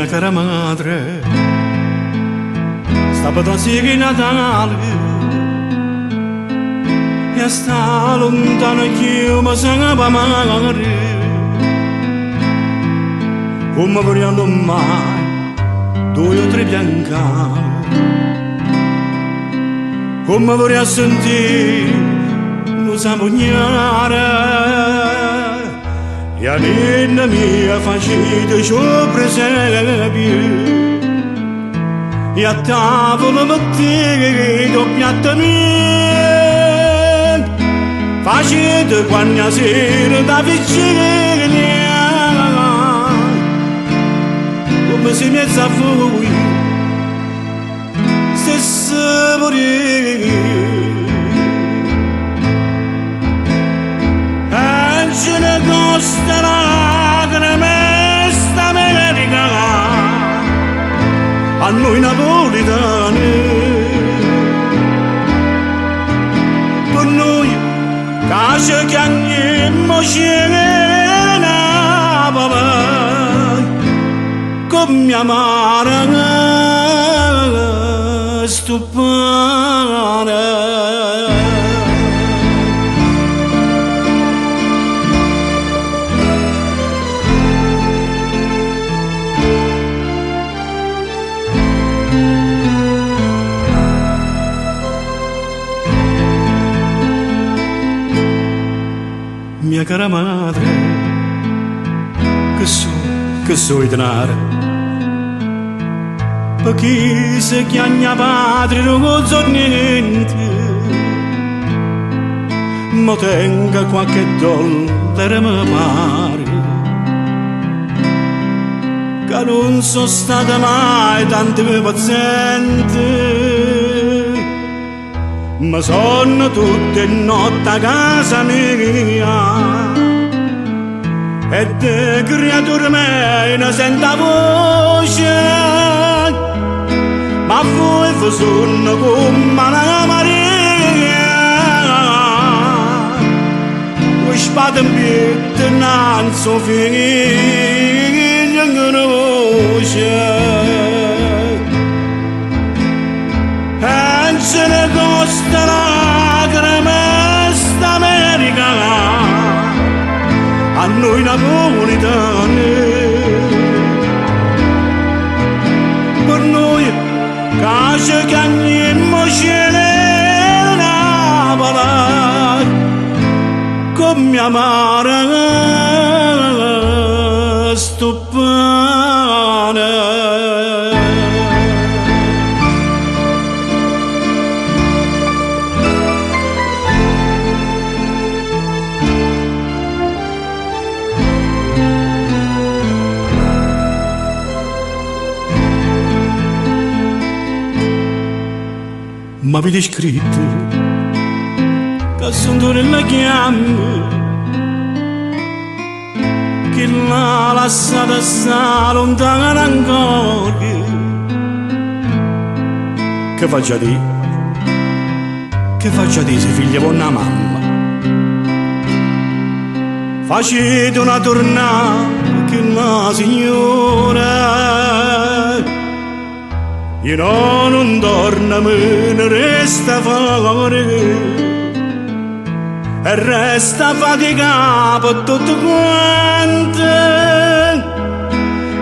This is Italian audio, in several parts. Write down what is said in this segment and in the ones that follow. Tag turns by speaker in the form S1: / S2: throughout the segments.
S1: cara madre, sta patazia che Natale e sta lontana che mi sa amare, come vorremmo mai due o tre biancali, come vorrei sentire non sa pugnare. E a nonna mia facete ciò presepio, e a tavola mettete piatto mio, facete quando sera da vicina, come se mezza a voi stesse morire. Ce ne costa lacrime sta America a noi napolitani, per noi che ci chiamiamo cena come amare stupare. Mia cara madre, che so i denari, perché se chiama padre non so niente, ma tenga qualche dollaro mi pare, che non sono stata mai tanto paziente. Ma sono tutte notte a casa mia e te creatura mia ne senta voce, ma voi vi sono come la Maria, voi spada in piede non so figlio in una voce. Ce ne costa lacrime sta America a noi napolitani, per noi che ci chiamiamo cena come amare sto pane. Ma avete scritto che sono nella chiama, che l'ha lasciata sta lontana ancora. Che faccia di? Che faccia di se figlia con una mamma? Facete una tornata che la signora. Io non torno, me ne resta fuori e resta faticato per tutto quanto.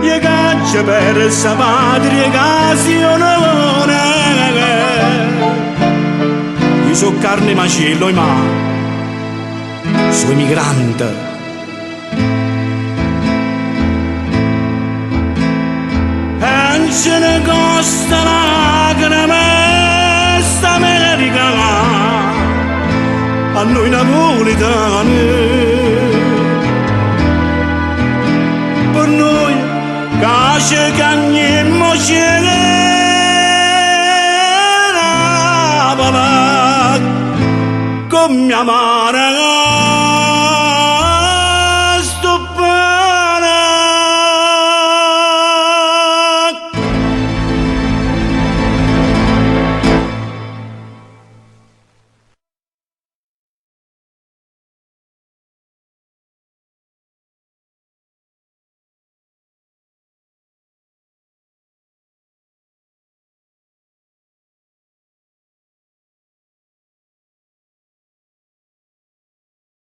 S1: Io caccio per sa patria che si onora. Io sono carne macello, ma sono migrante. Ce ne costa lacrime sta America a noi napolitani, per noi che ci chiamiamo cena come amare